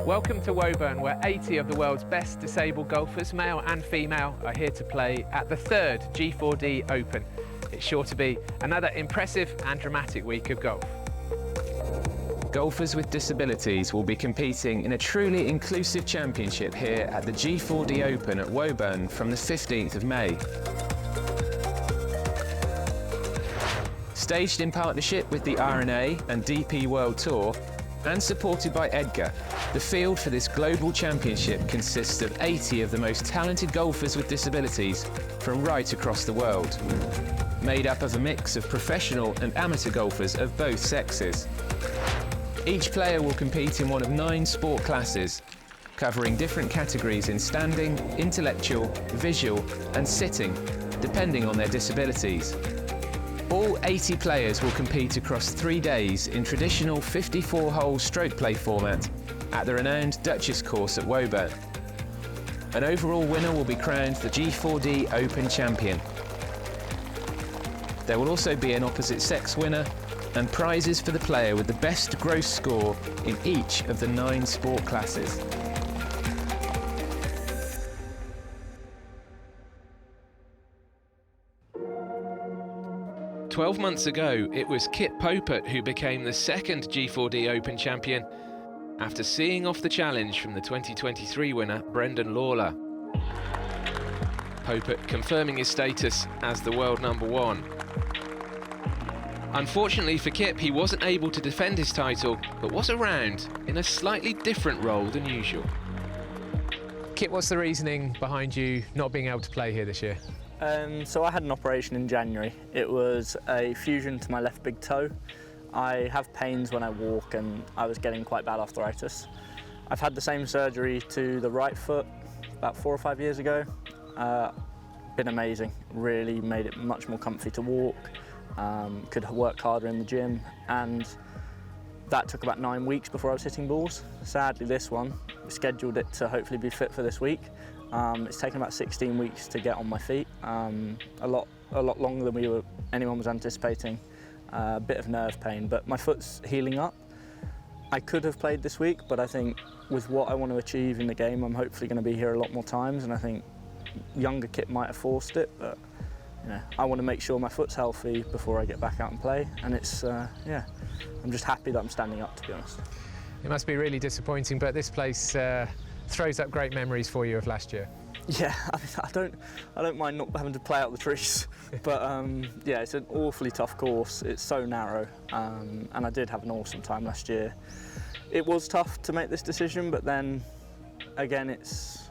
Welcome to Woburn, where 80 of the world's best disabled golfers, male and female, are here to play at the third G4D Open. It's sure to be another impressive and dramatic week of golf. Golfers with disabilities will be competing in a truly inclusive championship here at the G4D Open at Woburn from the 15th of May. Staged in partnership with the R&A and DP World Tour and supported by EDGA, the field for this global championship consists of 80 of the most talented golfers with disabilities from right across the world, made up of a mix of professional and amateur golfers of both sexes. Each player will compete in one of 9 sport classes, covering different categories in standing, intellectual, visual and sitting, depending on their disabilities. All 80 players will compete across 3 days in traditional 54-hole stroke play format at the renowned Duchess course at Woburn. An overall winner will be crowned the G4D Open champion. There will also be an opposite sex winner and prizes for the player with the best gross score in each of the 9 sport classes. "12 months ago, it was Kit Popert who became the second G4D Open champion after seeing off the challenge from the 2023 winner, Brendan Lawlor. Popert confirming his status as the world #1. Unfortunately for Kip, he wasn't able to defend his title, but was around in a slightly different role than usual. Kip, what's the reasoning behind you not being able to play here this year? So I had an operation in January. It was a fusion to my left big toe. I have pains when I walk and I was getting quite bad arthritis. I've had the same surgery to the right foot about 4 or 5 years ago. Been amazing, really made it much more comfy to walk, could work harder in the gym, and that took about 9 weeks before I was hitting balls. Sadly this one, we scheduled it to hopefully be fit for this week. It's taken about 16 weeks to get on my feet, a lot longer than anyone was anticipating. A bit of nerve pain, but my foot's healing up. I could have played this week, but I think with what I want to achieve in the game, I'm hopefully going to be here a lot more times, and I think younger Kit might have forced it, but you know, I want to make sure my foot's healthy before I get back out and play, and it's, yeah, I'm just happy that I'm standing up, to be honest. It must be really disappointing, but this place throws up great memories for you of last year. Yeah, I don't mind not having to play out the trees, but yeah, it's an awfully tough course. It's so narrow, and I did have an awesome time last year. It was tough to make this decision, but then again, it's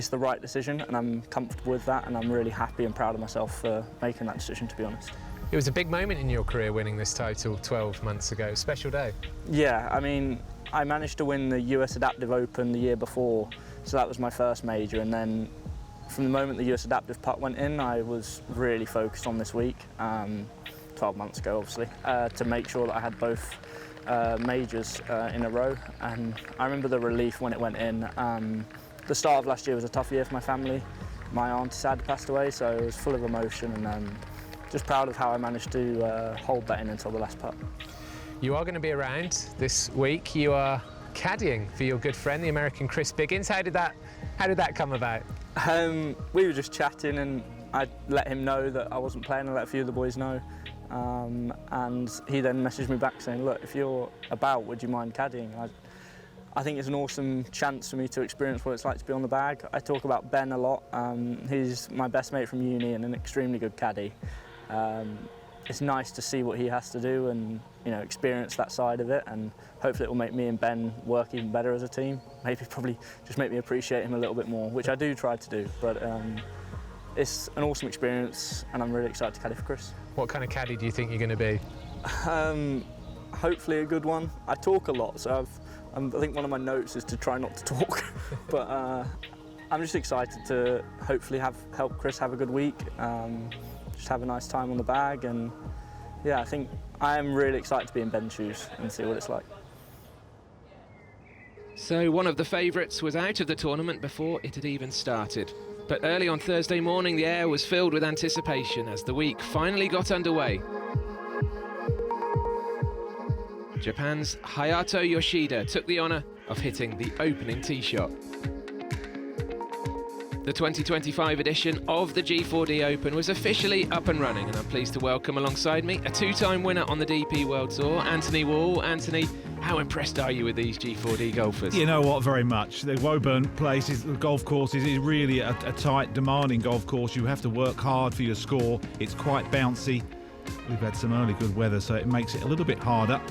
the right decision, and I'm comfortable with that, and I'm really happy and proud of myself for making that decision, to be honest. It was a big moment in your career winning this title 12 months ago. Special day. Yeah, I mean, I managed to win the US Adaptive Open the year before, so that was my first major, and then from the moment the US Adaptive putt went in, I was really focused on this week, 12 months ago obviously, to make sure that I had both majors in a row, and I remember the relief when it went in. The start of last year was a tough year for my family. My auntie sad passed away, so it was full of emotion, and just proud of how I managed to hold that in until the last putt. You are going to be around this week. You are caddying for your good friend, the American Chris Biggins. How did that come about? We were just chatting, and I let him know that I wasn't playing. I let a few of the boys know, and he then messaged me back saying, "Look, if you're about, would you mind caddying?" I think it's an awesome chance for me to experience what it's like to be on the bag. I talk about Ben a lot. He's my best mate from uni and an extremely good caddy. It's nice to see what he has to do and, you know, experience that side of it, and hopefully it will make me and Ben work even better as a team. Maybe probably just make me appreciate him a little bit more, which I do try to do, but it's an awesome experience and I'm really excited to caddy for Chris. What kind of caddy do you think you're going to be? Hopefully a good one. I talk a lot, so I think one of my notes is to try not to talk, but I'm just excited to hopefully help Chris have a good week. Just have a nice time on the bag, and yeah, I think I am really excited to be in Ben's shoes and see what it's like. So one of the favourites was out of the tournament before it had even started. But early on Thursday morning, the air was filled with anticipation as the week finally got underway. Japan's Hayato Yoshida took the honour of hitting the opening tee shot. The 2025 edition of the G4D Open was officially up and running, and I'm pleased to welcome alongside me a two-time winner on the DP World Tour, Anthony Wall. Anthony, how impressed are you with these G4D golfers? You know what, very much. The Woburn place, the golf course is really a tight, demanding golf course. You have to work hard for your score. It's quite bouncy. We've had some early good weather, so it makes it a little bit harder.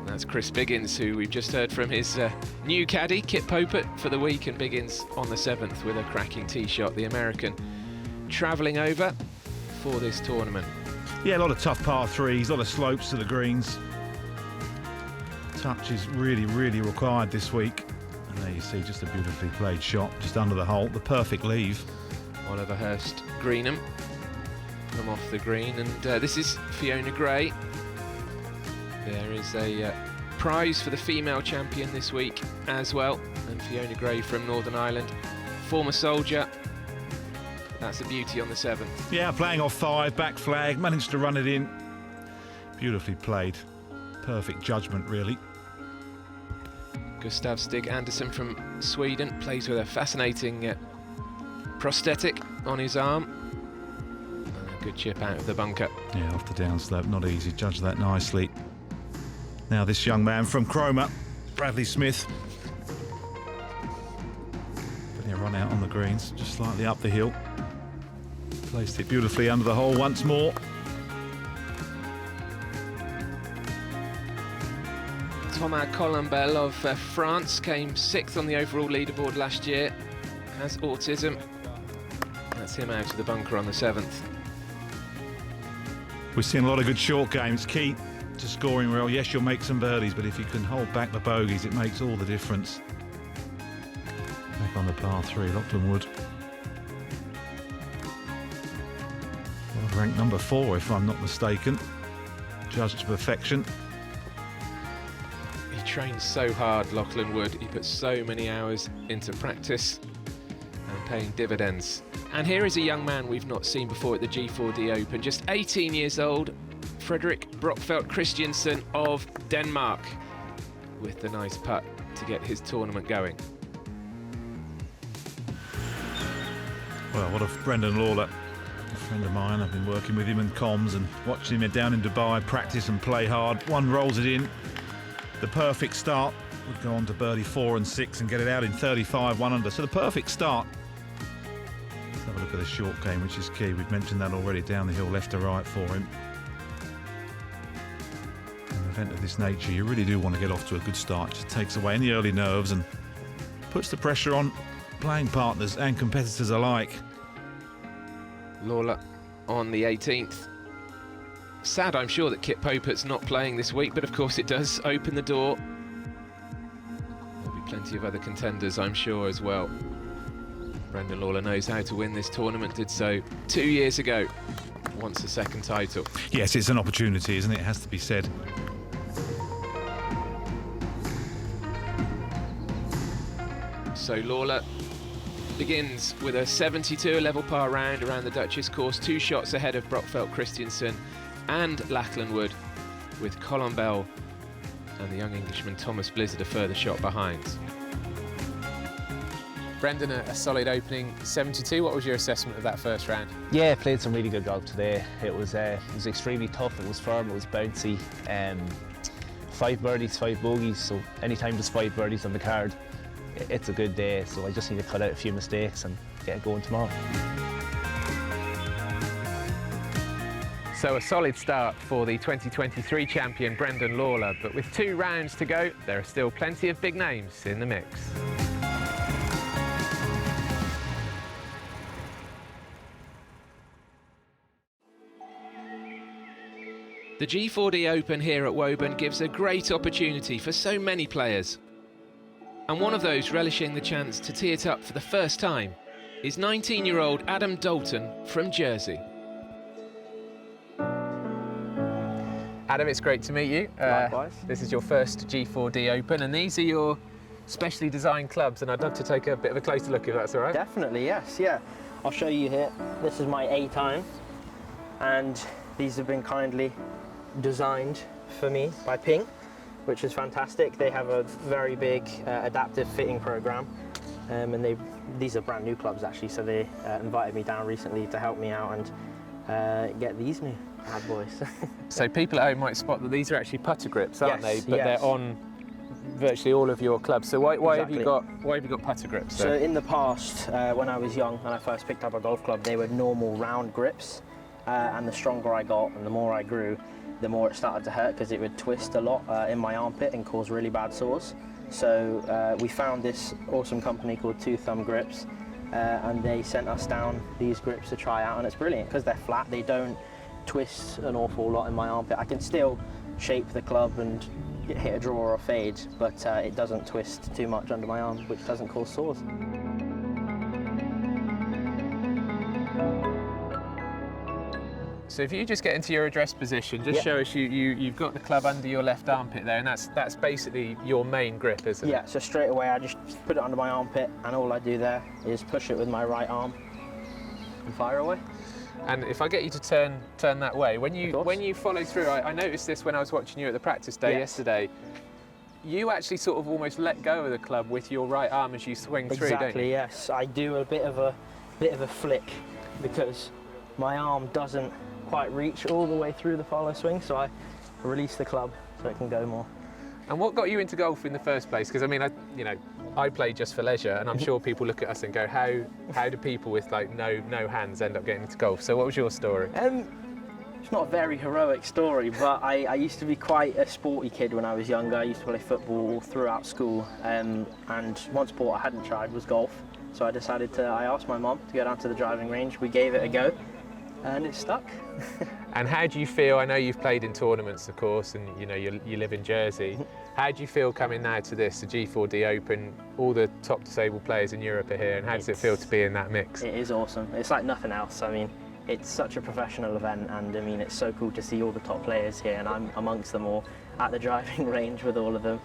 That's Chris Biggins, who we've just heard from his new caddy, Kip Popert, for the week, and Biggins on the 7th with a cracking tee shot, the American, travelling over for this tournament. Yeah, a lot of tough par threes, a lot of slopes to the greens. Touch is really, really required this week. And there you see just a beautifully played shot, just under the hole, the perfect leave. Oliver Hurst Greenham from off the green, and this is Fiona Gray. There is a prize for the female champion this week as well, and Fiona Gray from Northern Ireland, former soldier. That's a beauty on the 7th. Yeah, playing off 5, back flag, managed to run it in. Beautifully played. Perfect judgment, really. Gustav Stig Andersson from Sweden plays with a fascinating prosthetic on his arm. And a good chip out of the bunker. Yeah, off the downslope, not easy. Judged that nicely. Now this young man from Cromer, Bradley Smith. Putting a run out on the greens, just slightly up the hill. Placed it beautifully under the hole once more. Thomas Colombel of France came 6th on the overall leaderboard last year. Has autism. That's him out of the bunker on the 7th. We've seen a lot of good short games. Key to scoring well. Yes, you'll make some birdies, but if you can hold back the bogeys, it makes all the difference. Back on the par 3, Lachlan Wood. World ranked number 4, if I'm not mistaken. Judged to perfection. He trains so hard, Lachlan Wood. He puts so many hours into practice and paying dividends. And here is a young man we've not seen before at the G4D Open, just 18 years old, Frederik Brockfeldt Christiansen of Denmark, with the nice putt to get his tournament going. Well, what a Brendan Lawlor, a friend of mine. I've been working with him in comms and watching him down in Dubai practice and play hard. One rolls it in, the perfect start. Would go on to birdie 4 and 6 and get it out in 35, 1 under. So the perfect start. Let's have a look at the short game, which is key. We've mentioned that already, down the hill, left to right for him. An event of this nature, you really do want to get off to a good start. It just takes away any early nerves and puts the pressure on playing partners and competitors alike. Lawlor on the 18th. Sad, I'm sure, that Kip Popert's not playing this week, but of course it does open the door. There'll be plenty of other contenders, I'm sure, as well. Brendan Lawlor knows how to win this tournament, did so 2 years ago. Wants a second title. Yes, it's an opportunity, isn't it? It has to be said. So Lawlor begins with a 72, a level par round around the Duchess course, 2 shots ahead of Brockfeldt Christiansen and Lachlan Wood, with Colombel and the young Englishman Thomas Blizzard a further shot behind. Brendan, a solid opening 72. What was your assessment of that first round? Yeah, played some really good golf today. It was extremely tough, it was firm, it was bouncy. 5 birdies, 5 bogeys, so anytime there's 5 birdies on the card, it's a good day. So I just need to cut out a few mistakes and get it going tomorrow. So a solid start for the 2023 champion Brendan Lawlor, but with 2 rounds to go, there are still plenty of big names in the mix. The G4D Open here at Woburn gives a great opportunity for so many players. And one of those relishing the chance to tee it up for the first time is 19-year-old Adam Dalton from Jersey. Adam, it's great to meet you. Likewise. This is your first G4D Open, and these are your specially designed clubs, and I'd love to take a bit of a closer look if that's all right. Definitely, yes, yeah. I'll show you here. This is my A time, and these have been kindly designed for me by Ping. which is fantastic. They have a very big adaptive fitting program, and these are brand new clubs actually, so they invited me down recently to help me out and get these new bad boys. So people at home might spot that these are actually putter grips, aren't Yes, they? But yes. they're on virtually all of your clubs. So why have you Exactly. got putter grips? So in the past, when I was young and I first picked up a golf club, they were normal round grips, and the stronger I got and the more I grew, the more it started to hurt because it would twist a lot in my armpit and cause really bad sores. So we found this awesome company called Two Thumb Grips, and they sent us down these grips to try out, and it's brilliant because they're flat. They don't twist an awful lot in my armpit. I can still shape the club and hit a draw or a fade, but it doesn't twist too much under my arm, which doesn't cause sores. So if you just get into your address position, just show us you've got the club under your left armpit there, and that's basically your main grip, isn't it? Yeah, so straight away I just put it under my armpit, and all I do there is push it with my right arm and fire away. And if I get you to turn that way, when you follow through, I noticed this when I was watching you at the practice day yesterday. You actually sort of almost let go of the club with your right arm as you swing through, don't you? Exactly, yes. I do a bit of a flick because my arm doesn't quite reach all the way through the follow swing, so I release the club so it can go more. And what got you into golf in the first place? Because I mean, I play just for leisure, and I'm sure people look at us and go, how do people with like no hands end up getting into golf? So what was your story? It's not a very heroic story, but I used to be quite a sporty kid when I was younger. I used to play football throughout school, and one sport I hadn't tried was golf. So I asked my mum to go down to the driving range. We gave it a go, and it stuck. And how do you feel? I know you've played in tournaments, of course, and you live in Jersey. How do you feel coming now to this, the G4D Open? All the top disabled players in Europe are here, and how does it feel to be in that mix? It is awesome. It's like nothing else. I mean, it's such a professional event, and I mean, it's so cool to see all the top players here, and I'm amongst them all at the driving range with all of them.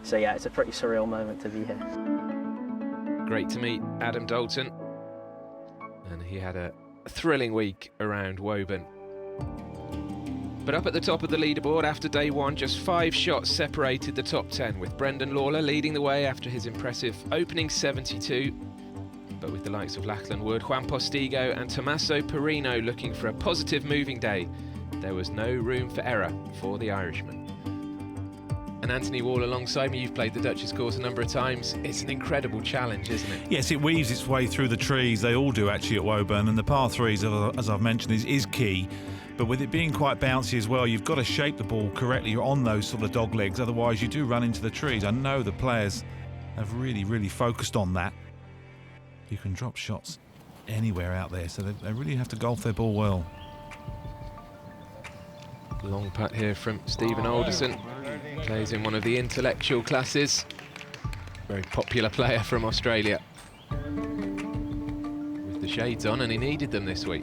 So yeah, it's a pretty surreal moment to be here. Great to meet Adam Dalton, and he had a thrilling week around Woburn. But up at the top of the leaderboard after day one, just 5 shots separated the top 10, with Brendan Lawlor leading the way after his impressive opening 72. But with the likes of Lachlan Wood, Juan Postigo and Tommaso Perino looking for a positive moving day, there was no room for error for the Irishman. And Anthony Wall alongside me, you've played the Duchess course a number of times. It's an incredible challenge, isn't it? Yes, it weaves its way through the trees. They all do actually at Woburn, and the par threes, as I've mentioned, is key. But with it being quite bouncy as well, you've got to shape the ball correctly on those sort of dog legs, otherwise you do run into the trees. I know the players have really focused on that. You can drop shots anywhere out there, so they really have to golf their ball well. Long putt here from Stephen Alderson. Plays in one of the intellectual classes. Very popular player from Australia. With the shades on, and he needed them this week.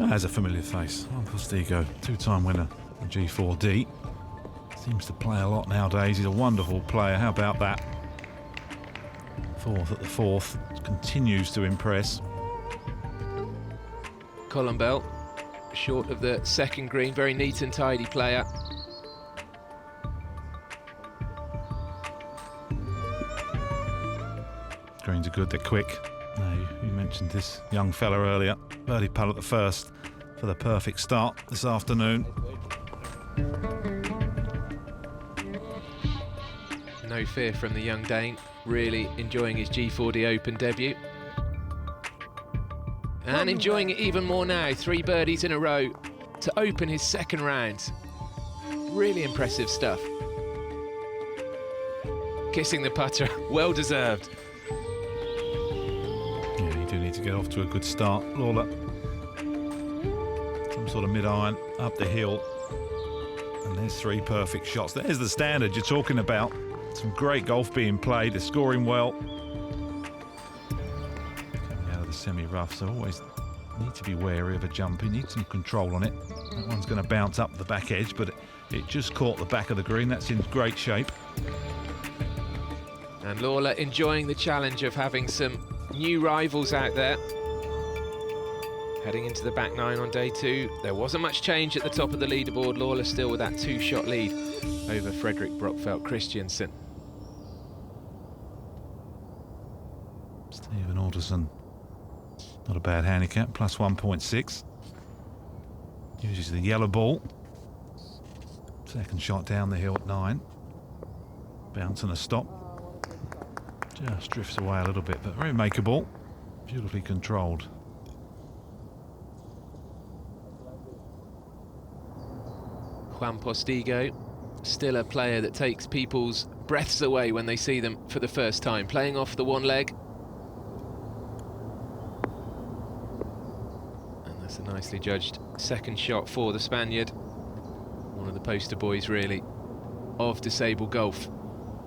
As a familiar face, Postigo, 2-time winner of G4D. Seems to play a lot nowadays. He's a wonderful player. How about that? 4th at the 4th. Continues to impress. Colin Bell, short of the second green. Very neat and tidy player. Greens are good, they're quick. Now, you mentioned this young fella earlier. Birdie putt at the first for the perfect start this afternoon. No fear from the young Dane. Really enjoying his G4D Open debut. And enjoying it even more now. 3 birdies in a row to open his second round. Really impressive stuff. Kissing the putter, well deserved. Yeah, you do need to get off to a good start. Lawlor, some sort of mid-iron up the hill. And there's 3 perfect shots. There's the standard you're talking about. Some great golf being played. They're scoring well. Coming out of the semi-rough, so always need to be wary of a jump. You need some control on it. That one's going to bounce up the back edge, but it just caught the back of the green. That's in great shape. And Lawlor enjoying the challenge of having some new rivals out there. Heading into the back nine on day 2, there wasn't much change at the top of the leaderboard. Lawler still with that 2-shot lead over Fredrik Brockfeldt Christiansen. Stephen Alderson, not a bad handicap, plus 1.6. Uses the yellow ball. Second shot down the hill at 9. Bounce and a stop. Just drifts away a little bit, but very makeable. Beautifully controlled. Juan Postigo, still a player that takes people's breaths away when they see them for the first time. Playing off the one leg. And that's a nicely judged second shot for the Spaniard. One of the poster boys, really, of disabled golf.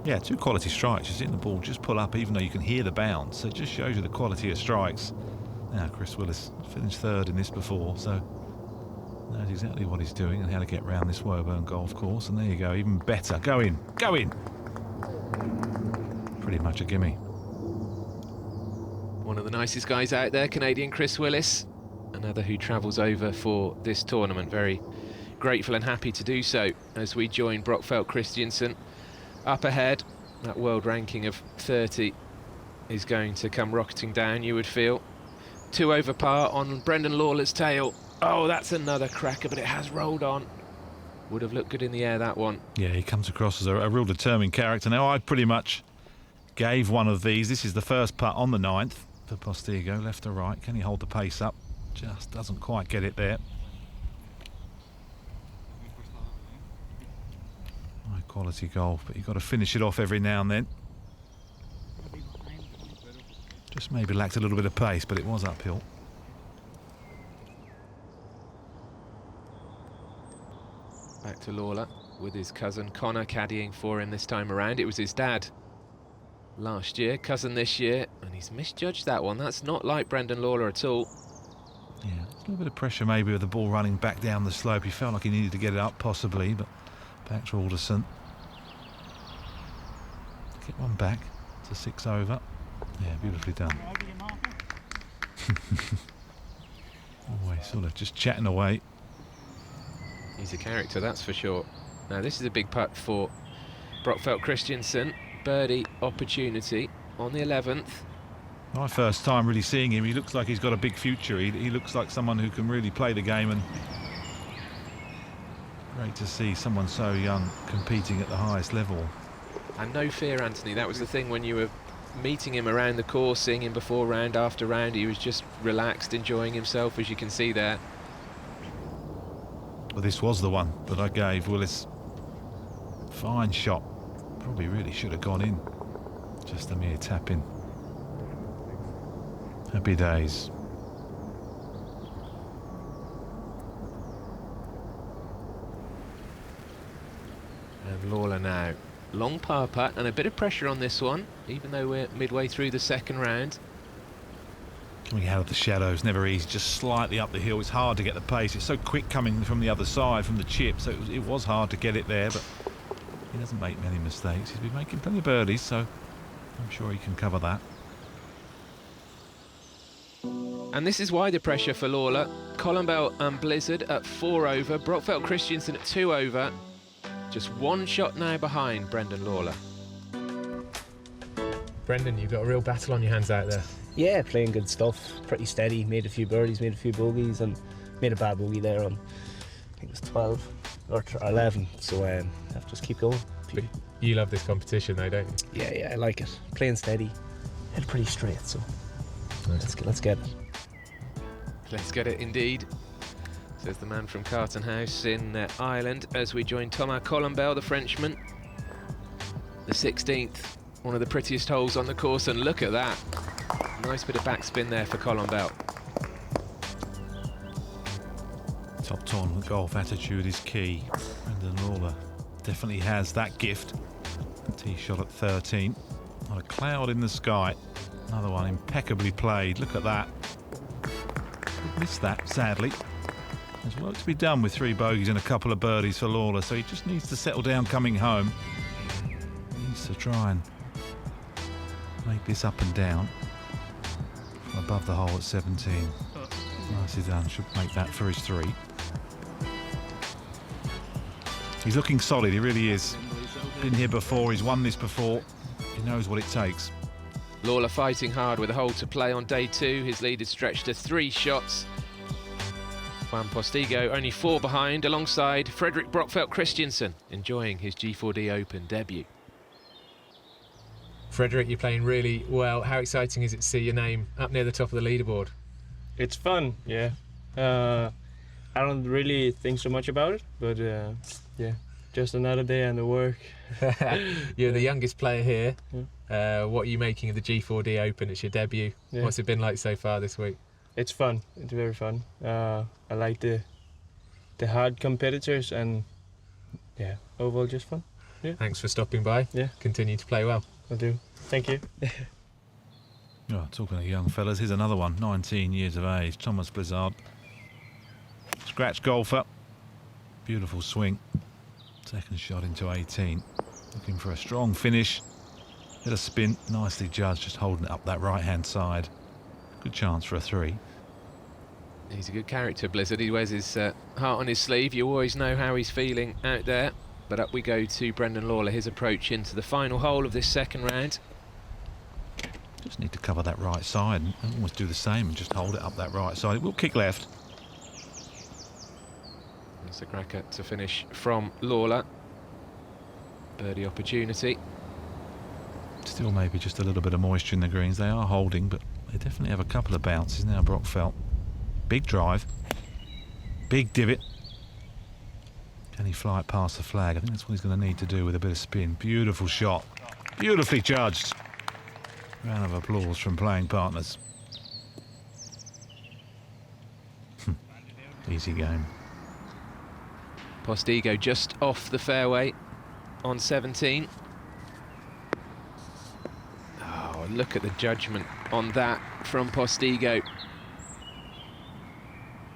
Yeah, 2 quality strikes. You're seeing the ball just pull up, even though you can hear the bounce. So it just shows you the quality of strikes. Now, Chris Willis finished 3rd in this before, so knows exactly what he's doing and how to get round this Woburn golf course. And there you go, even better. Go in, go in. Pretty much a gimme. One of the nicest guys out there, Canadian Chris Willis. Another who travels over for this tournament. Very grateful and happy to do so as we join Brockfeldt Christiansen up ahead. That world ranking of 30 is going to come rocketing down, you would feel. 2 over par on Brendan Lawlor's tail. Oh, that's another cracker, but it has rolled on. Would have looked good in the air, that one. Yeah, he comes across as a real determined character. Now, I pretty much gave one of these. This is the first putt on the 9th for Postigo, left to right. Can he hold the pace up? Just doesn't quite get it there. High quality golf, but you've got to finish it off every now and then. Just maybe lacked a little bit of pace, but it was uphill. Back to Lawler with his cousin Connor caddying for him this time around. It was his dad last year, cousin this year, and he's misjudged that one. That's not like Brendan Lawlor at all. Yeah, a little bit of pressure maybe with the ball running back down the slope. He felt like he needed to get it up possibly, but back to Alderson. Get one back to 6 over. Yeah, beautifully done. Always sort of just chatting away. He's a character, that's for sure. Now this is a big putt for Brockfeldt Christiansen. Birdie opportunity on the 11th. My first time really seeing him. He looks like he's got a big future. He looks like someone who can really play the game, and great to see someone so young competing at the highest level. And no fear, Anthony. That was the thing when you were meeting him around the course, seeing him before round after round. He was just relaxed, enjoying himself, as you can see there. Well, this was the one that I gave Willis. Fine shot. Probably really should have gone in. Just a mere tap in. Happy days. And Lawler now. Long par putt and a bit of pressure on this one, even though we're midway through the second round. Coming out of the shadows, never easy, just slightly up the hill. It's hard to get the pace. It's so quick coming from the other side, from the chip, so it was hard to get it there, but he doesn't make many mistakes. He's been making plenty of birdies, so I'm sure he can cover that. And this is why the pressure for Lawler. Colombell and Blizzard at 4 over, Brockfeldt Christiansen at 2 over. Just 1 shot now behind Brendan Lawler. Brendan, you've got a real battle on your hands out there. Yeah, playing good stuff, pretty steady, made a few birdies, made a few bogeys, and made a bad bogey there on, I think it was 12 or 11, so I have to just keep going. But you love this competition though, don't you? Yeah, I like it. Playing steady, hit pretty straight, so nice. Let's get it. Let's get it indeed, says the man from Carton House in Ireland, as we join Thomas Colombell, the Frenchman. The 16th, one of the prettiest holes on the course, and look at that. Nice bit of backspin there for Colombell. Top tournament golf attitude is key. Brendan Lawler definitely has that gift. Tee shot at 13. Not a cloud in the sky. Another one impeccably played. Look at that. Missed that, sadly. There's work to be done with 3 bogeys and a couple of birdies for Lawler, so he just needs to settle down coming home. He needs to try and make this up and down from above the hole at 17. Nicely done, should make that for his 3. He's looking solid, he really is. Been here before, he's won this before. He knows what it takes. Lawlor fighting hard with a hole to play on day 2. His lead is stretched to 3 shots. Juan Postigo only 4 behind, alongside Fredrik Brockfeldt Christiansen, enjoying his G4D Open debut. Fredrik, you're playing really well. How exciting is it to see your name up near the top of the leaderboard? It's fun, yeah. I don't really think so much about it, but yeah, just another day and the work. You're the youngest player here. What are you making of the G4D Open? It's your debut. Yeah. What's it been like so far this week? It's fun. It's very fun. I like the hard competitors, and yeah, overall just fun. Yeah. Thanks for stopping by. Yeah. Continue to play well. I'll do. Thank you. Oh, talking of young fellas, here's another one, 19 years of age, Thomas Blizzard. Scratch golfer, beautiful swing. Second shot into 18. Looking for a strong finish. Bit of spin, nicely judged, just holding it up that right-hand side. Good chance for a 3. He's a good character, Blizzard. He wears his heart on his sleeve. You always know how he's feeling out there. But up we go to Brendan Lawlor, his approach into the final hole of this second round. Just need to cover that right side and almost do the same and just hold it up that right side. It will kick left. That's a cracker to finish from Lawlor. Birdie opportunity. Still maybe just a little bit of moisture in the greens. They are holding, but they definitely have a couple of bounces now. Brockfeldt. Big drive. Big divot. Can he fly it past the flag? I think that's what he's going to need to do with a bit of spin. Beautiful shot. Beautifully judged. Round of applause from playing partners. Easy game. Postigo just off the fairway on 17. Oh, look at the judgment on that from Postigo.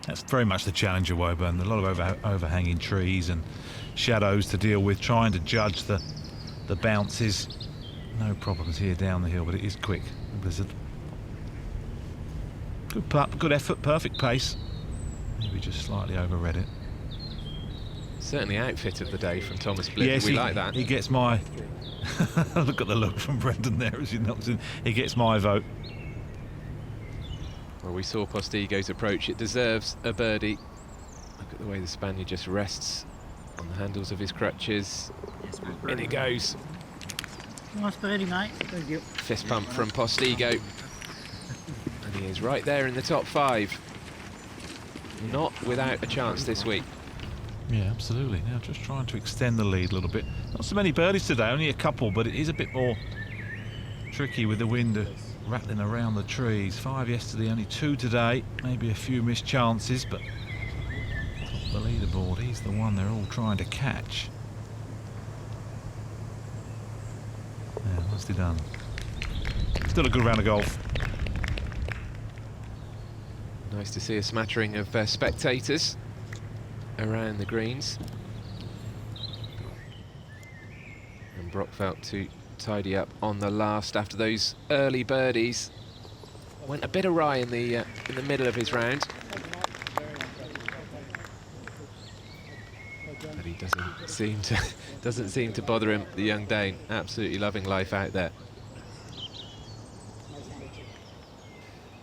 That's very much the challenge of Woburn. A lot of overhanging trees and shadows to deal with, trying to judge the bounces. No problems here down the hill, but it is quick. Blizzard. Good putt, good effort, perfect pace. Maybe just slightly overread it. Certainly outfit of the day from Thomas Blizzard. Yes, we like that. He gets my... Look at the look from Brendan there as he knocks in. He gets my vote. Well, we saw Postigo's approach. It deserves a birdie. Look at the way the Spaniard just rests on the handles of his crutches. In it goes. Nice birdie, mate. Thank you. Fist pump from Postigo. And he is right there in the top 5. Not without a chance this week. Yeah, absolutely. Now just trying to extend the lead a little bit. Not so many birdies today, only a couple, but it is a bit more tricky with the wind rattling around the trees. 5 yesterday, only 2 today. Maybe a few missed chances, but top of the leaderboard, he's the one they're all trying to catch. Yeah, nicely done. Still a good round of golf. Nice to see a smattering of spectators around the greens. And Brockfeldt to tidy up on the last after those early birdies. Went a bit awry in the middle of his round. But he doesn't seem to bother him, the young Dane. Absolutely loving life out there.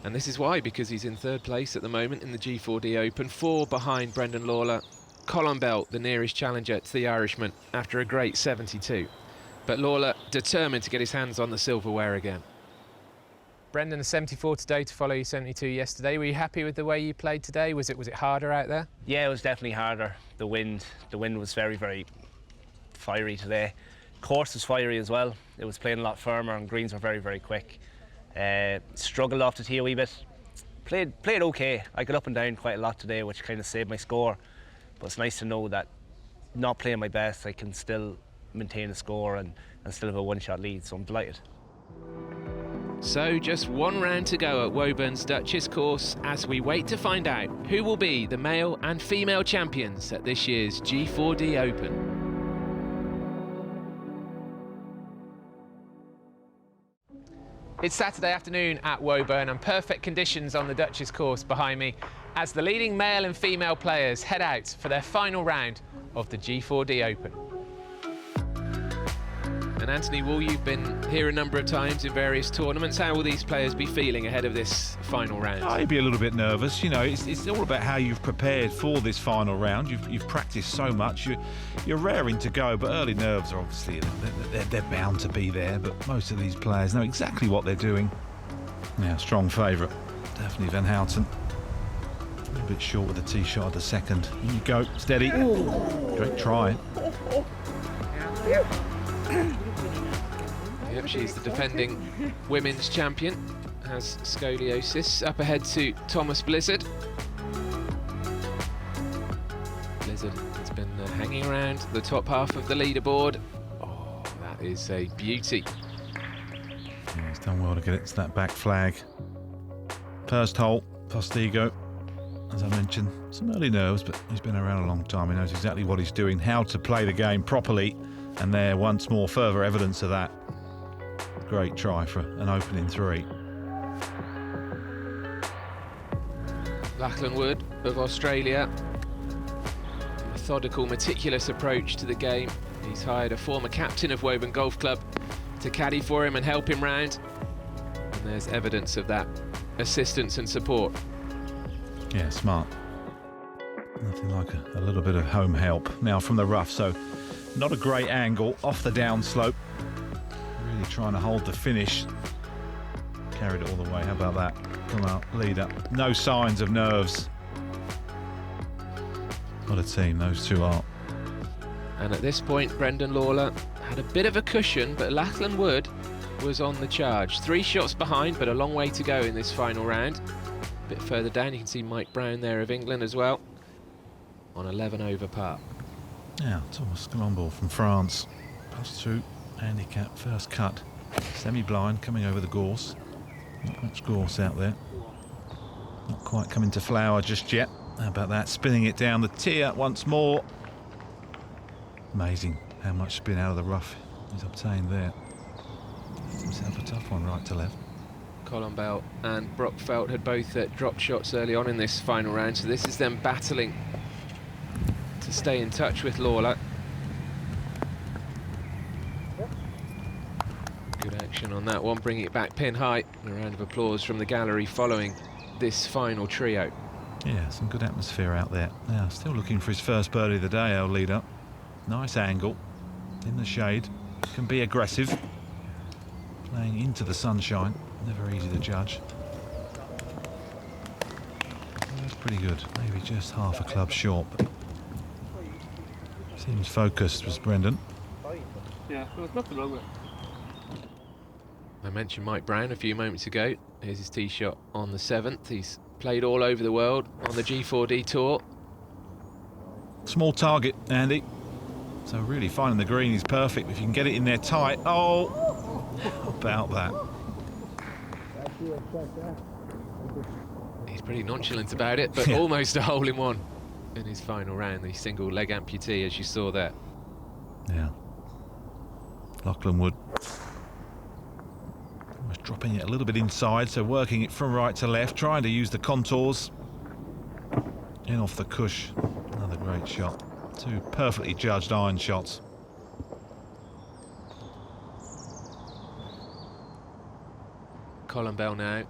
And this is why, because he's in 3rd place at the moment in the G4D Open, 4 behind Brendan Lawlor. Colin Bell, the nearest challenger to the Irishman, after a great 72. But Lawlor determined to get his hands on the silverware again. Brendan, a 74 today to follow your 72 yesterday. Were you happy with the way you played today? Was it harder out there? Yeah, it was definitely harder. The wind was very, very fiery today. Course was fiery as well. It was playing a lot firmer and greens were very, very quick. Struggled off the tee a wee bit. Played okay. I got up and down quite a lot today, which kind of saved my score. But it's nice to know that not playing my best, I can still maintain a score and still have a 1-shot lead, so I'm delighted. So just 1 round to go at Woburn's Duchess course as we wait to find out who will be the male and female champions at this year's G4D Open. It's Saturday afternoon at Woburn and perfect conditions on the Duchess course behind me as the leading male and female players head out for their final round of the G4D Open. And Anthony Wall, you've been here a number of times in various tournaments. How will these players be feeling ahead of this final round? I'd be a little bit nervous. You know, it's all about how you've prepared for this final round. You've practiced so much. You're raring to go, but early nerves are obviously they're bound to be there. But most of these players know exactly what they're doing. Now, strong favourite, Daphne van Houten. A little bit short with the tee shot at the second. In you go, steady. Great try. Yep, she's the defending women's champion, has scoliosis. Up ahead to Thomas Blizzard. Blizzard has been hanging around the top half of the leaderboard. Oh, that is a beauty. Yeah, he's done well to get it to that back flag. First hole, Postigo. As I mentioned, some early nerves, but he's been around a long time. He knows exactly what he's doing, how to play the game properly, and there, once more, further evidence of that. Great try for an opening three. Lachlan Wood of Australia. Methodical, meticulous approach to the game. He's hired a former captain of Woburn Golf Club to caddy for him and help him round. And there's evidence of that assistance and support. Yeah, smart. Nothing like a little bit of home help. Now from the rough, so not a great angle, off the downslope. Really trying to hold the finish. Carried it all the way, how about that? Come out, leader. No signs of nerves. What a team those two are. And at this point, Brendan Lawlor had a bit of a cushion, but Lachlan Wood was on the charge. 3 shots behind, but a long way to go in this final round. A bit further down, you can see Mike Brown there of England as well, on 11 over par. Now, Thomas Galombo from France. +2, handicap, first cut. Semi-blind, coming over the gorse. Not much gorse out there. Not quite coming to flower just yet. How about that? Spinning it down the tier once more. Amazing how much spin out of the rough he's obtained there. Left himself a tough one right to left. Colin Bell and Brock Felt had both dropped shots early on in this final round, so this is them battling to stay in touch with Lawlor. Good action on that one, bringing it back pin high. A round of applause from the gallery following this final trio. Yeah, some good atmosphere out there. Now, still looking for his first birdie of the day, our leader. Nice angle, in the shade, can be aggressive. Playing into the sunshine, never easy to judge. That's pretty good, maybe just half a club short, but seems focused was Brendan. Yeah, there's nothing wrong with it. I mentioned Mike Brown a few moments ago. Here's his tee shot on the 7th. He's played all over the world on the G4D tour. Small target, Andy. So really finding the green is perfect. If you can get it in there tight. Oh, how about that? He's pretty nonchalant about it, but almost a hole in one in his final round. The single leg amputee, as you saw there. Yeah. Lachlan Wood. Almost dropping it a little bit inside, so working it from right to left, trying to use the contours. In off the cush. Another great shot. 2 perfectly judged iron shots. Colin Bell now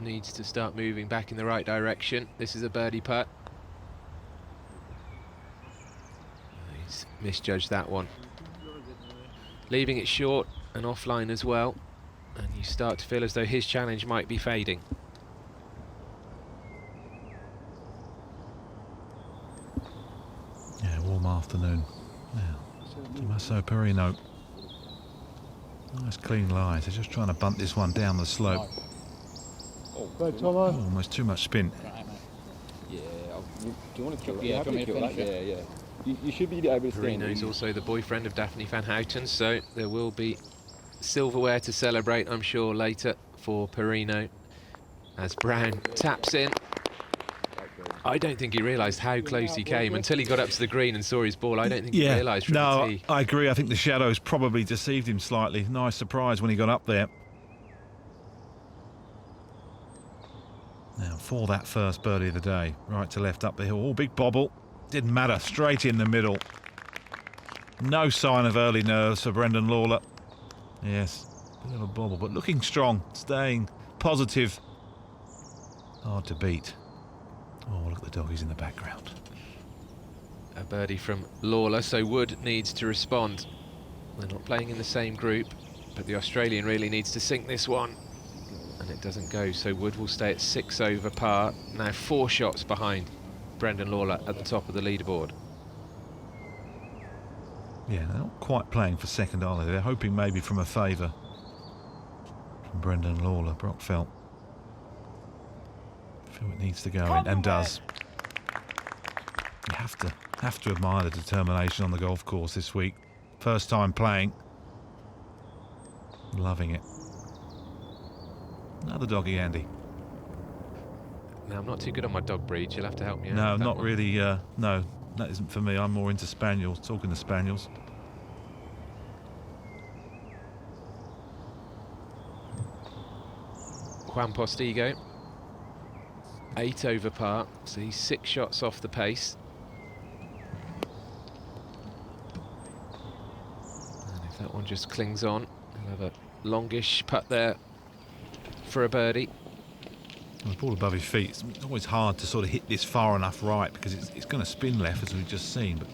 needs to start moving back in the right direction. This is a birdie putt. He's misjudged that one. Leaving it short and offline as well. And you start to feel as though his challenge might be fading. Yeah, warm afternoon. Now, Tommaso Perino. Nice clean lie. They're just trying to bunt this one down the slope. Almost too much spin. Yeah, do you want to kill that? Yeah. You should be able to stay. Perino is also the boyfriend of Daphne van Houten, so there will be silverware to celebrate, I'm sure, later for Perino as Brown taps in. I don't think he realised how close he came until he got up to the green and saw his ball. I don't think he realised from the tee. I agree. I think the shadows probably deceived him slightly. Nice surprise when he got up there. for that first birdie of the day. Right to left up the hill. Oh, big bobble. Didn't matter. Straight in the middle. No sign of early nerves for Brendan Lawlor. Yes, a little bobble, but looking strong, staying positive. Hard to beat. Oh, look at the doggies in the background. A birdie from Lawlor, so Wood needs to respond. They're not playing in the same group, but the Australian really needs to sink this one. And it doesn't go, so Wood will stay at 6 over par. Now 4 shots behind Brendan Lawlor at the top of the leaderboard. Yeah, they're not quite playing for second, are they? They're hoping maybe from a favour from Brendan Lawlor. Brock felt. I feel it needs to go in, and does. You have to admire the determination on the golf course this week. First time playing. Loving it. Another doggy, Andy. Now, I'm not too good on my dog breeds. You'll have to help me out. No, not really. No, that isn't for me. I'm more into spaniels. Talking to spaniels. Juan Postigo, 8 over par, so he's 6 shots off the pace. And if that one just clings on, he'll have a longish putt there for a birdie. The ball above his feet, it's always hard to sort of hit this far enough right because it's going to spin left, as we've just seen, but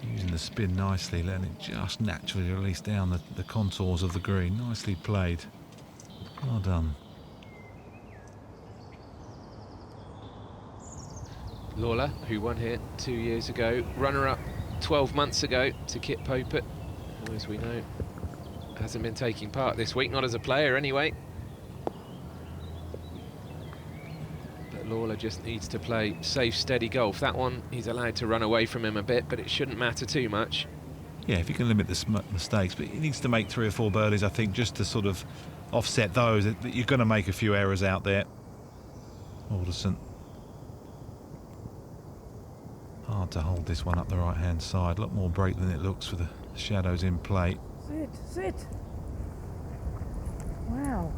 using the spin nicely, letting it just naturally release down the contours of the green. Nicely played. Well done. Lawlor, who won here 2 years ago, runner-up 12 months ago to Kit Popert, who, as we know, hasn't been taking part this week, not as a player anyway. But Lawlor just needs to play safe, steady golf. That one, he's allowed to run away from him a bit, but it shouldn't matter too much. Yeah, if you can limit the mistakes, but he needs to make 3 or 4 birdies, I think, just to sort of offset those. You're going to make a few errors out there. Alderson. Hard to hold this one up the right-hand side. A lot more break than it looks with the shadows in play. Sit. Wow.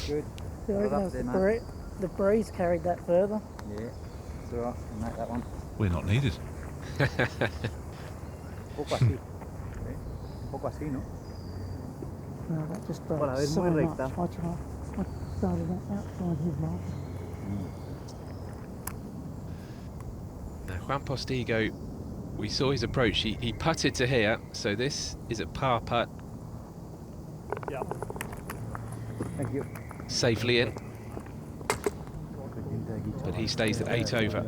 Good. So I reckon the breeze carried that further. Yeah, it's alright, we'll make that one. We're not needed. Poco así. Poco así, ¿no? No, that just broke Bueno, es so muy much. recta. Watch out. I started that outside his mark. Now, Juan Postigo, we saw his approach. He putted to here, so this is a par putt. Yeah. Thank you. Safely in. But he stays at 8 over.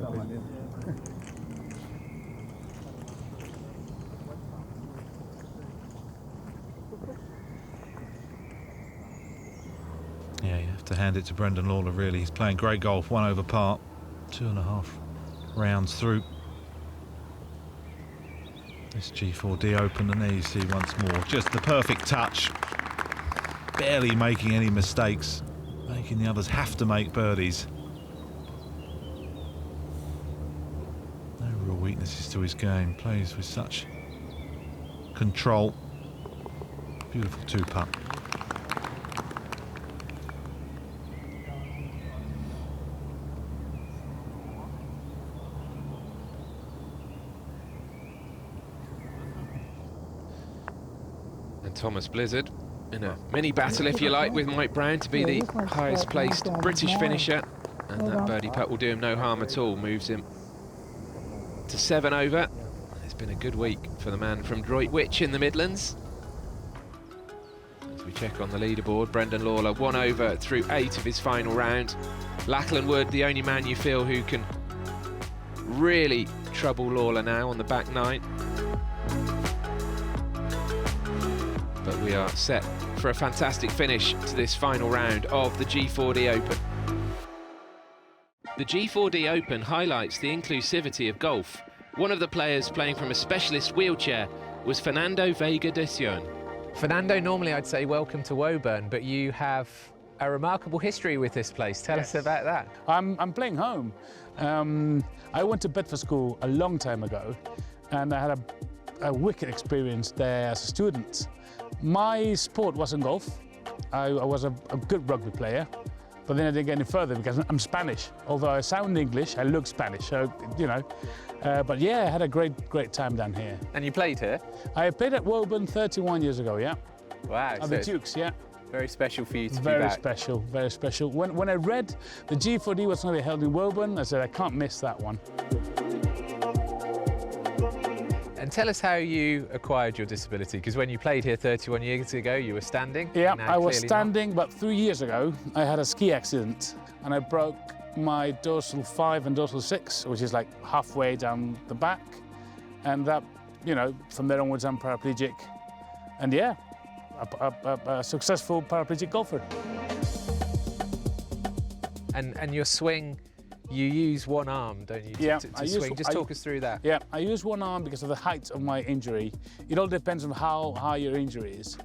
Yeah, you have to hand it to Brendan Lawlor, really. He's playing great golf, 1 over par, 2.5 rounds through this G4D Open, and there you see once more just the perfect touch, barely making any mistakes, making the others have to make birdies. No real weaknesses to his game, plays with such control. Beautiful 2-putt. Thomas Blizzard in a mini battle, if you like, with Mike Brown to be the highest placed British finisher, and that birdie putt will do him no harm at all, moves him to 7 over. It's been a good week for the man from Droitwich in the Midlands. As we check on the leaderboard, Brendan Lawlor 1 over through 8 of his final round. Lachlan Wood, the only man you feel who can really trouble Lawlor now on the back 9. But we are set for a fantastic finish to this final round of the G4D Open. The G4D Open highlights the inclusivity of golf. One of the players playing from a specialist wheelchair was Fernando Veiga de Sion. Fernando, normally I'd say welcome to Woburn, but you have a remarkable history with this place. Tell us about that. I'm playing home. I went to Bedford School a long time ago, and I had a wicked experience there as a student. My sport wasn't golf. I was a good rugby player, But then I didn't get any further because I'm Spanish. Although I sound English, I look Spanish. So, you know. But yeah, I had a great time down here. And you played here? I played at Woburn 31 years ago, yeah. Wow. At the Dukes, yeah. Very special for you to be back. Very special. When I read the G4D was going to be held in Woburn, I said, I can't miss that one. And tell us how you acquired your disability, because when you played here 31 years ago, you were standing. Yeah, I was standing, but 3 years ago, I had a ski accident and I broke my dorsal 5 and dorsal 6, which is like halfway down the back. And that, you know, from there onwards, I'm paraplegic. And yeah, a successful paraplegic golfer. And your swing, you use one arm, don't you, to swing? Just talk us through that. Yeah, I use one arm because of the height of my injury. It all depends on how high your injury is.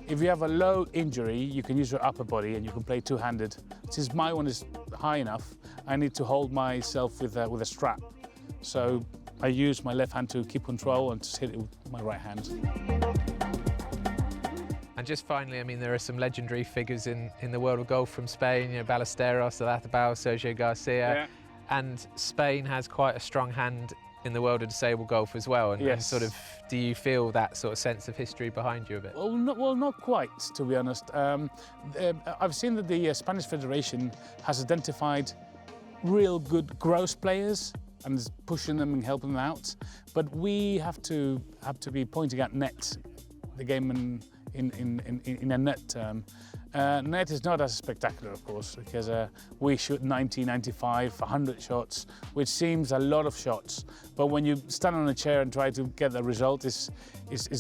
If you have a low injury, you can use your upper body and you can play two-handed. Since my one is high enough, I need to hold myself with a strap. So I use my left hand to keep control and just hit it with my right hand. And just finally, I mean, there are some legendary figures in the world of golf from Spain, you know, Ballesteros, Olazábal, Sergio Garcia. Yeah. And Spain has quite a strong hand in the world of disabled golf as well. And, yes. And sort of, do you feel that sort of sense of history behind you a bit? Well, not quite, to be honest. I've seen that the Spanish Federation has identified real good gross players and is pushing them and helping them out. But we have to be pointing at net, the game in a net term. Net is not as spectacular, of course, because we shoot 90, 95, 100 shots, which seems a lot of shots. But when you stand on a chair and try to get the result, is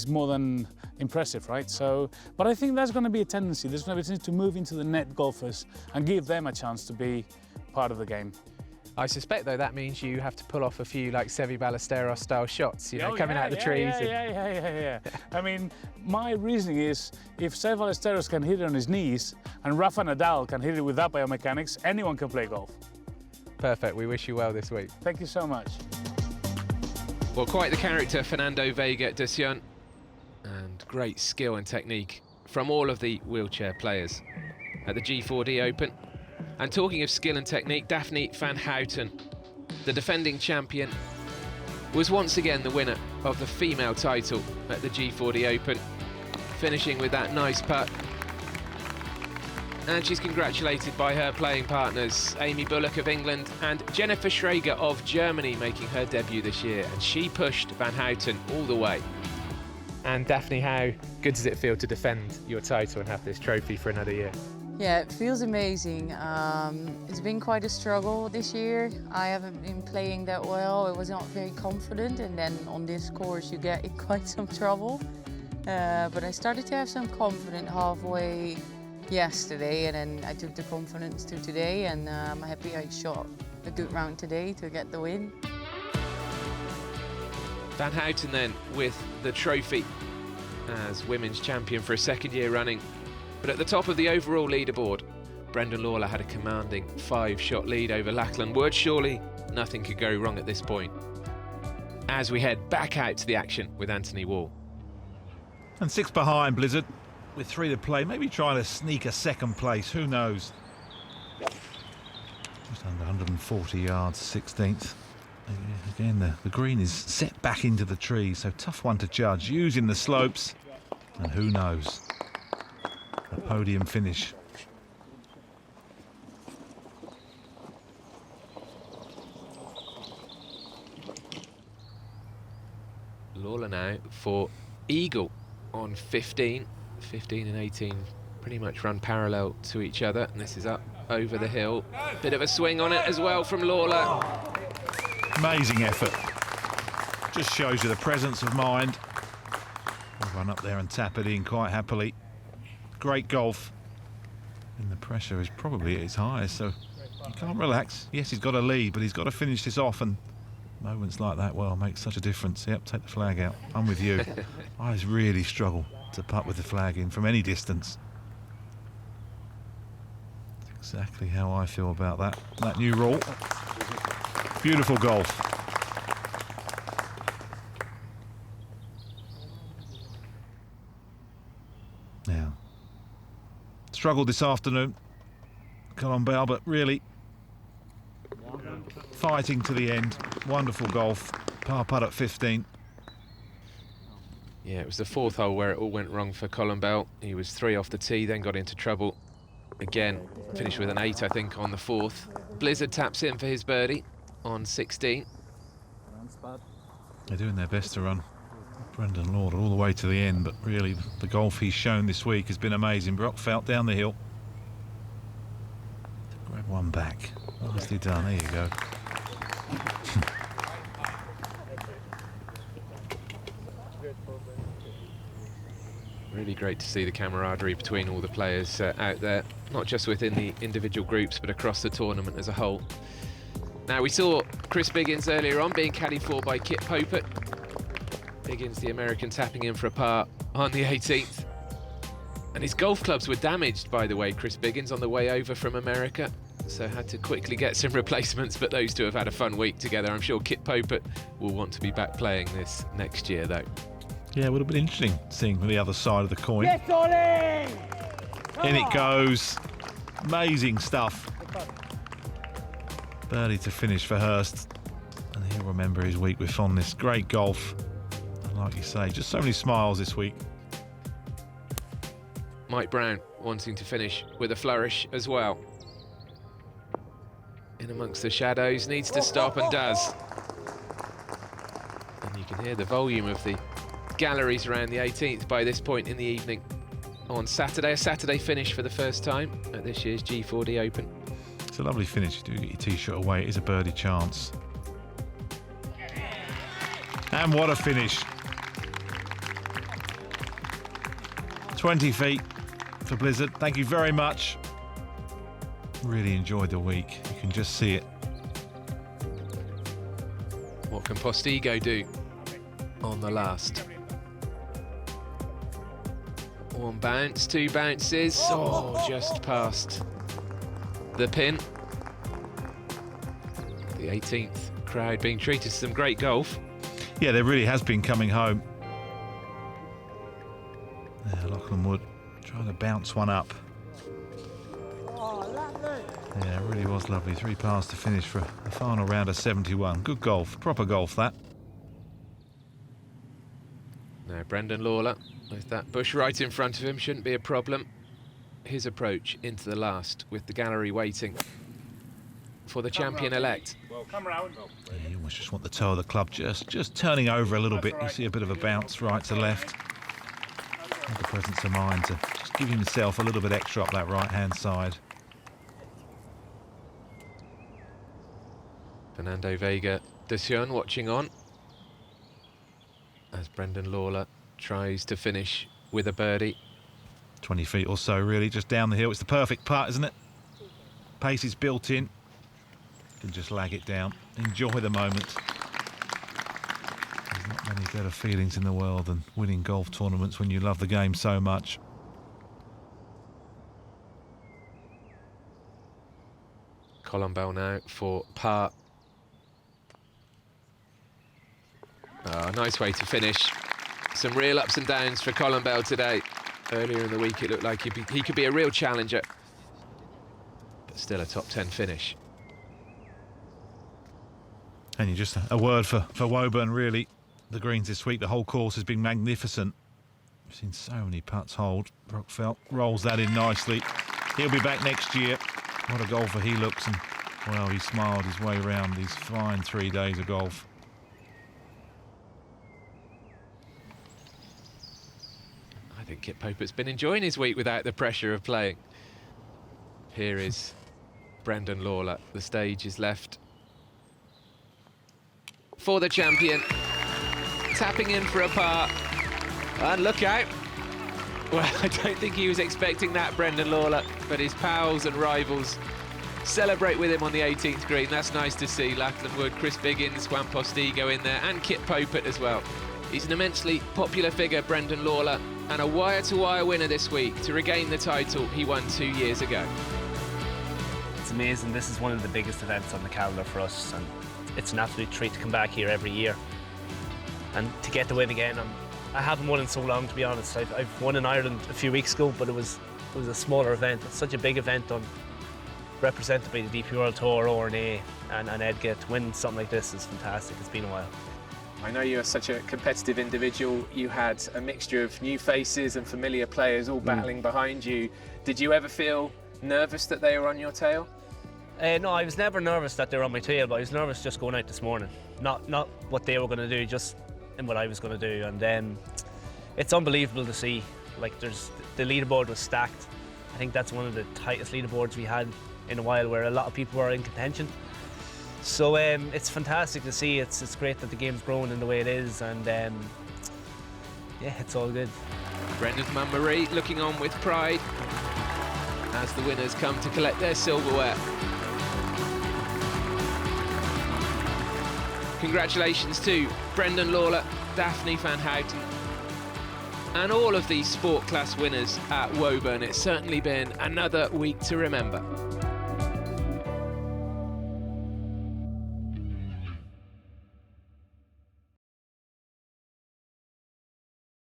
more than impressive, right? So, but I think there's going to be a tendency. There's going to be a tendency to move into the net golfers and give them a chance to be part of the game. I suspect, though, that means you have to pull off a few, like, Seve Ballesteros style shots, you know, coming out of the trees. Yeah. I mean, my reasoning is, if Seve Ballesteros can hit it on his knees and Rafa Nadal can hit it with that biomechanics, anyone can play golf. Perfect. We wish you well this week. Thank you so much. Well, quite the character, Fernando Vega de Sion, and great skill and technique from all of the wheelchair players at the G4D Open. And talking of skill and technique, Daphne van Houten, the defending champion, was once again the winner of the female title at the G4D Open, finishing with that nice putt. And she's congratulated by her playing partners, Amy Bullock of England and Jennifer Schrager of Germany, making her debut this year. And she pushed Van Houten all the way. And Daphne, how good does it feel to defend your title and have this trophy for another year? Yeah, it feels amazing. It's been quite a struggle this year. I haven't been playing that well. I was not very confident, and then on this course you get in quite some trouble. But I started to have some confidence halfway yesterday, and then I took the confidence to today, and I'm happy I shot a good round today to get the win. Van Houten then with the trophy as women's champion for a second year running. But at the top of the overall leaderboard, Brendan Lawlor had a commanding 5-shot lead over Lachlan Wood. Surely nothing could go wrong at this point, as we head back out to the action with Anthony Wall. And 6 behind Blizzard, with 3 to play, maybe trying to sneak a second place, who knows. Just under 140 yards, 16th. Again, the green is set back into the trees, so tough one to judge, using the slopes, and who knows. A podium finish. Lawlor now for eagle on 15. 15 and 18 pretty much run parallel to each other, and this is up over the hill. Bit of a swing on it as well from Lawlor. Amazing effort. Just shows you the presence of mind. I'll run up there and tap it in quite happily. Great golf. And the pressure is probably at its highest, so he can't relax. Yes, he's got a lead, but he's got to finish this off, and moments like that, well, make such a difference. Yep, take the flag out. I'm with you. I really struggle to putt with the flag in from any distance. That's exactly how I feel about that new rule. Beautiful golf. Now, struggled this afternoon. Colin Bell, but really fighting to the end. Wonderful golf. Par putt at 15. Yeah, it was the 4th hole where it all went wrong for Colin Bell. He was 3 off the tee, then got into trouble. Again, finished with an 8, I think, on the 4th. Blizzard taps in for his birdie on 16. They're doing their best to run Brendan Lawlor all the way to the end, but really the golf he's shown this week has been amazing. Brockfelt down the hill. Grab one back. Nicely done. There you go. Really great to see the camaraderie between all the players out there, not just within the individual groups, but across the tournament as a whole. Now, we saw Chris Biggins earlier on being caddied for by Kit Popert. Biggins, the American, tapping in for a par on the 18th. And his golf clubs were damaged, by the way, Chris Biggins, on the way over from America. So had to quickly get some replacements, but those two have had a fun week together. I'm sure Kit Popert will want to be back playing this next year, though. Yeah, it would have been interesting seeing the other side of the coin. Yes, Ollie! In it goes. Amazing stuff. Birdie to finish for Hurst. And he'll remember his week with fondness. Great golf. And like you say, just so many smiles this week. Mike Brown wanting to finish with a flourish as well. In amongst the shadows, needs to stop and does. And you can hear the volume of the galleries around the 18th by this point in the evening on Saturday. A Saturday finish for the first time at this year's G4D Open. It's a lovely finish. You do get your tee shot away. It is a birdie chance. And what a finish. 20 feet for Blizzard. Thank you very much. Really enjoyed the week. You can just see it. What can Postigo do on the last? One bounce, 2 bounces. Oh, just past the pin. The 18th crowd being treated to some great golf. Yeah, there really has been coming home. Yeah, Lachlan Wood trying to bounce one up. Yeah, it really was lovely. 3 pars to finish for a final round of 71. Good golf, proper golf that. Now Brendan Lawlor, with that bush right in front of him, shouldn't be a problem. His approach into the last with the gallery waiting for the champion-elect. Well, come round. Yeah, you almost just want the toe of the club just turning over a little bit. You see a bit of a bounce right to left. Have the presence of mind to just give himself a little bit extra up that right-hand side. Fernando Vega de Sion watching on as Brendan Lawlor tries to finish with a birdie. 20 feet or so, really, just down the hill. It's the perfect putt, isn't it? Pace is built in. You can just lag it down. Enjoy the moment. There's not many better feelings in the world than winning golf tournaments when you love the game so much. Colin Bell now for par. Oh, nice way to finish. Some real ups and downs for Colin Bell today. Earlier in the week it looked like he could be a real challenger, but still a top 10 finish. And you just a word for Woburn, really. The greens this week, the whole course has been magnificent. We've seen so many putts hold. Brockfelt rolls that in nicely. He'll be back next year. What a golfer he looks, and well, he smiled his way around these fine 3 days of golf. I think Kit Popert's been enjoying his week without the pressure of playing. Here is Brendan Lawlor. The stage is left for the champion. Tapping in for a par. And look out. Well, I don't think he was expecting that, Brendan Lawlor, but his pals and rivals celebrate with him on the 18th green. That's nice to see. Lachlan Wood, Chris Biggins, Juan Postigo in there, and Kit Popert as well. He's an immensely popular figure, Brendan Lawlor, and a wire-to-wire winner this week to regain the title he won 2 years ago. It's amazing. This is one of the biggest events on the calendar for us, and it's an absolute treat to come back here every year and to get the win again. I haven't won in so long, to be honest. I've won in Ireland a few weeks ago, but it was a smaller event. It's such a big event on represented by the DP World Tour, RNA and EDGA, to win something like this is fantastic. It's been a while. I know you're such a competitive individual. You had a mixture of new faces and familiar players all battling behind you. Did you ever feel nervous that they were on your tail? No, I was never nervous that they were on my tail, but I was nervous just going out this morning. Not what they were going to do, just in what I was going to do. And it's unbelievable to see. Like, the leaderboard was stacked. I think that's one of the tightest leaderboards we had in a while, where a lot of people were in contention. So it's fantastic to see. It's great that the game's growing in the way it is, and yeah, it's all good. Brendan's mum Marie looking on with pride as the winners come to collect their silverware. Congratulations to Brendan Lawlor, Daphne van Houten, and all of these sport class winners at Woburn. It's certainly been another week to remember.